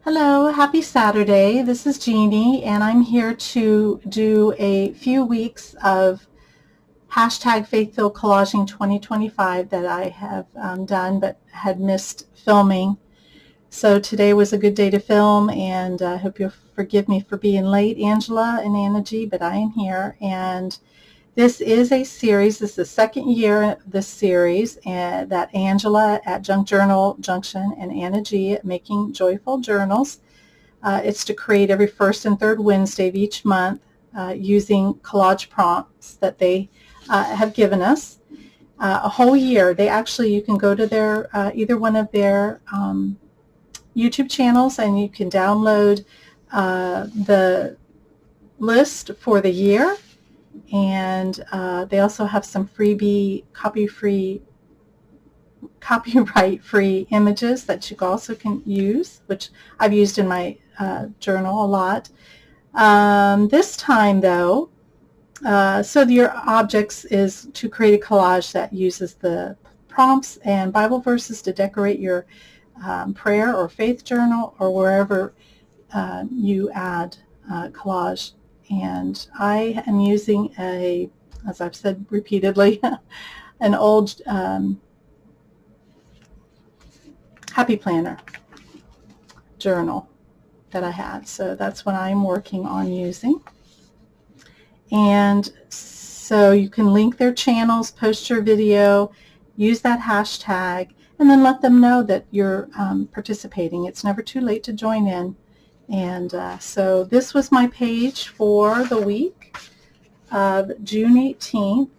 Hello, happy Saturday. This is Jeannie, and I'm here to do a few weeks of hashtag Faith-Filled Collaging 2025 that I have done but had missed filming. So today was a good day to film, and I hope you'll forgive me for being late, Angela and Anna G, but I am here. And this is a series. This is the second year of this series, and that Angela at Junk Journal Junction and Anna G at Making Joyful Journals. It's to create every first and third Wednesday of each month using collage prompts that they have given us a whole year. You can go to their either one of their YouTube channels and you can download the list for the year. And they also have some freebie copyright-free images that you also can use, which I've used in my journal a lot. This time, though, so your objects is to create a collage that uses the prompts and Bible verses to decorate your prayer or faith journal or wherever you add collage. And I am using as I've said repeatedly, an old Happy Planner journal that I had. So that's what I'm working on using. And so you can link their channels, post your video, use that hashtag, and then let them know that you're participating. It's never too late to join in. And so this was my page for the week of June 18th.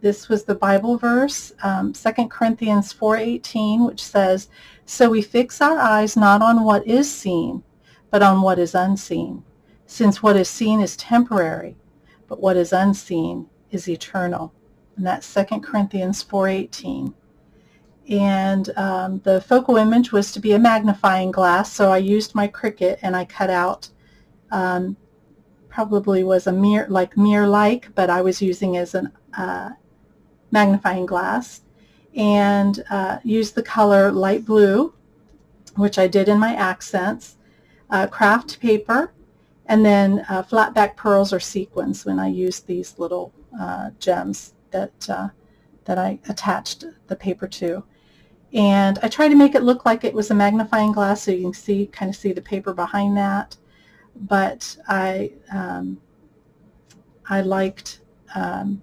This was the Bible verse, 2 Corinthians 4:18, which says, "So we fix our eyes not on what is seen, but on what is unseen, since what is seen is temporary, but what is unseen is eternal." And that's 2 Corinthians 4:18. And the focal image was to be a magnifying glass, so I used my Cricut and I cut out probably was a mirror-like, but I was using as a magnifying glass, and used the color light blue, which I did in my accents, craft paper, and then flat back pearls or sequins when I used these little gems that I attached the paper to. And I tried to make it look like it was a magnifying glass so you can kind of see the paper behind that. But I liked, I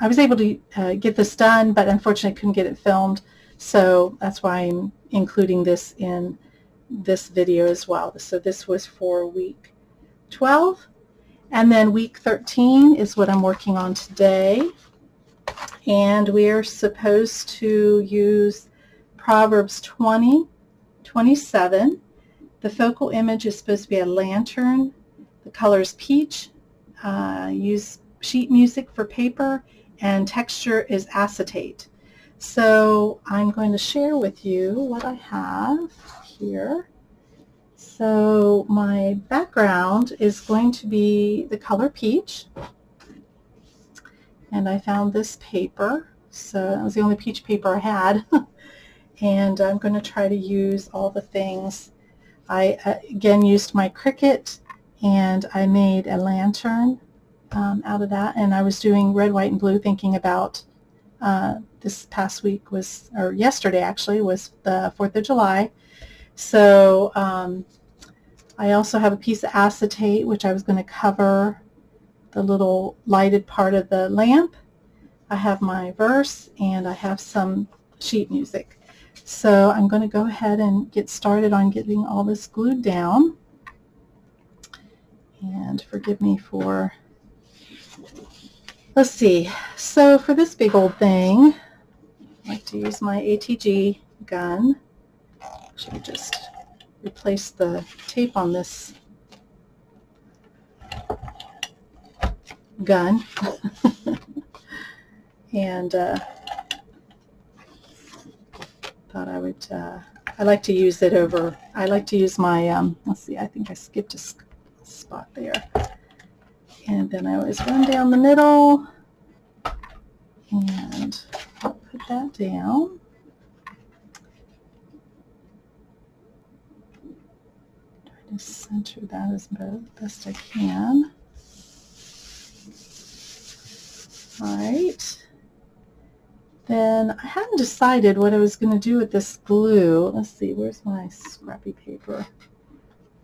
was able to get this done, but unfortunately couldn't get it filmed. So that's why I'm including this in this video as well. So this was for week 12. And then week 13 is what I'm working on today. And we're supposed to use Proverbs 20:27. The focal image is supposed to be a lantern. The color is peach. Use sheet music for paper, and texture is acetate. So I'm going to share with you what I have here. So my background is going to be the color peach. And I found this paper. So it was the only peach paper I had. And I'm going to try to use all the things. I again used my Cricut, and I made a lantern out of that. And I was doing red, white, and blue, thinking about this past week was, or yesterday actually, was the 4th of July. So I also have a piece of acetate, which I was going to cover the little lighted part of the lamp. I have my verse, and I have some sheet music. So I'm going to go ahead and get started on getting all this glued down. And forgive me for, let's see. So for this big old thing, I like to use my ATG gun. Should just replace the tape on this gun. And thought I would, I like to use it over, I like to use my, let's see, I think I skipped a spot there. And then I always run down the middle, and I'll put that down. Just center that as best I can. All right. Then I hadn't decided what I was going to do with this glue. Let's see, where's my scrappy paper?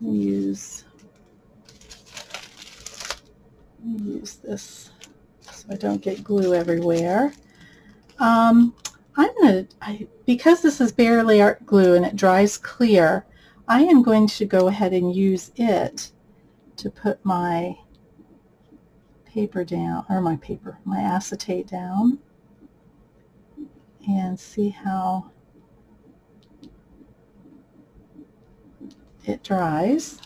Let me use this so I don't get glue everywhere. Because this is barely art glue and it dries clear, I am going to go ahead and use it to put my paper down, or my acetate down, and see how it dries.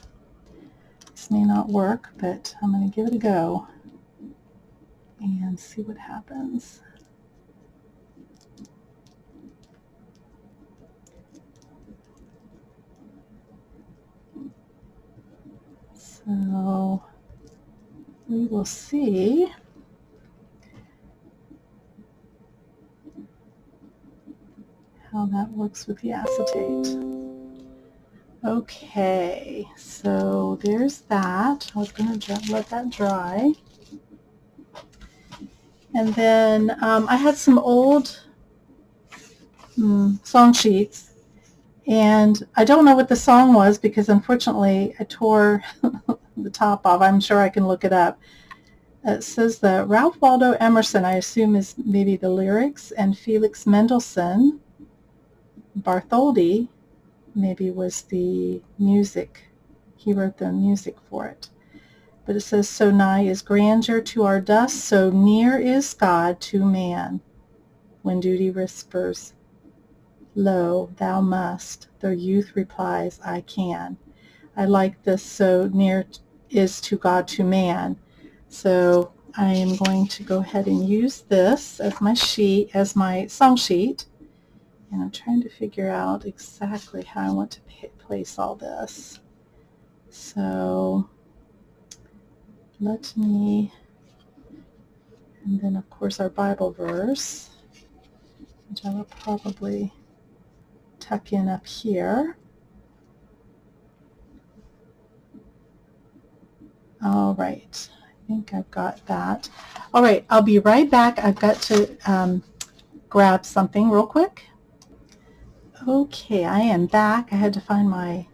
This may not work, but I'm going to give it a go and see what happens. So we will see how that works with the acetate. Okay, so there's that. I was going to let that dry. And then I had some old song sheets, and I don't know what the song was because unfortunately I tore the top off. I'm sure I can look it up. It says that Ralph Waldo Emerson, I assume is maybe the lyrics, and Felix Mendelssohn Bartholdy maybe was the music. He wrote the music for it. But it says, so nigh is grandeur to our dust, so near is God to man. When duty whispers, lo, thou must, though youth replies, I can. I like this, so near is to God to man. So I am going to go ahead and use this as my sheet, as my song sheet. And I'm trying to figure out exactly how I want to place all this. So let me, and then of course our Bible verse, which I will probably tuck in up here. All right, I think I've got that. All right, I'll be right back. I've got to grab something real quick. Okay, I am back. I had to find my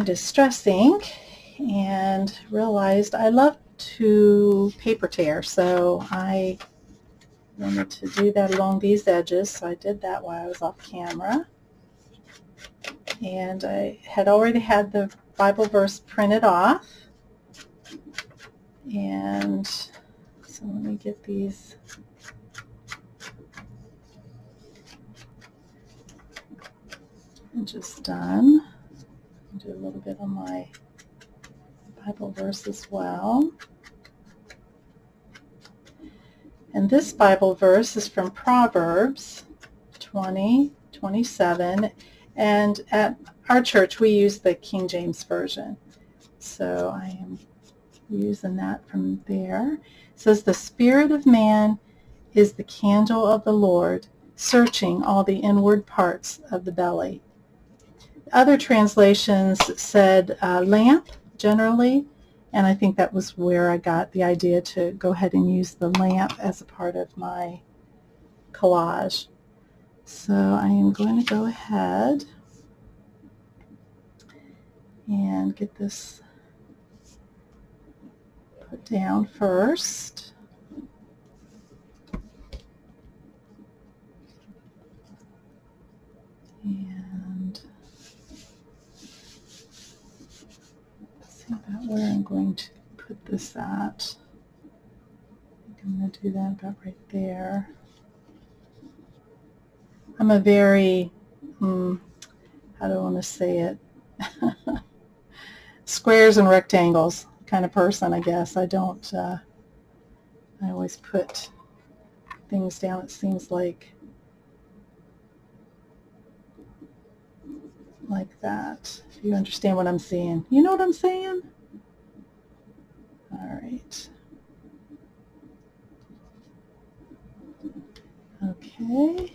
Distress ink and realized I love to paper tear, so I wanted to do that along these edges, so I did that while I was off camera. And I had already had the Bible verse printed off, and so let me get these edges done. I'll do a little bit on my Bible verse as well. And this Bible verse is from Proverbs 20:27, and at our church we use the King James Version. So I am using that from there. It says, the spirit of man is the candle of the Lord, searching all the inward parts of the belly. Other translations said lamp generally, and I think that was where I got the idea to go ahead and use the lamp as a part of my collage. So I am going to go ahead and get this put down first. And see about where I'm going to put this at. I'm going to do that about right there. I'm a very, how do I want to say it? Squares and rectangles kind of person, I guess. I don't, I always put things down, it seems like that. If you understand what I'm saying. You know what I'm saying? All right. Okay.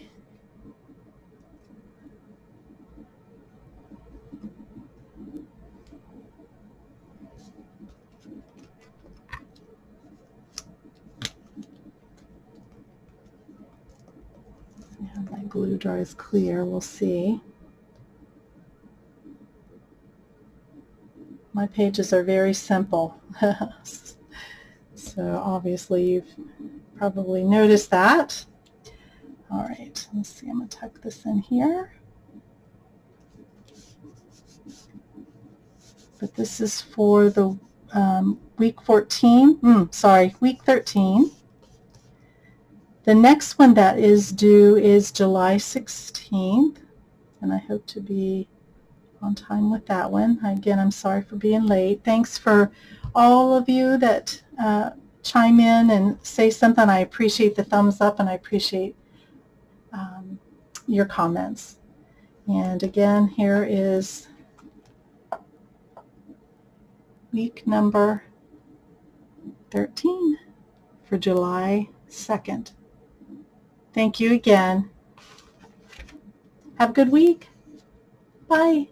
glue dries clear. We'll see. My pages are very simple. So obviously you've probably noticed that. All right, let's see, I'm going to tuck this in here. But this is for the week 14, week 13. The next one that is due is July 16th, and I hope to be on time with that one. Again, I'm sorry for being late. Thanks for all of you that chime in and say something. I appreciate the thumbs up, and I appreciate your comments. And again, here is week number 13 for July 2nd. Thank you again. Have a good week. Bye.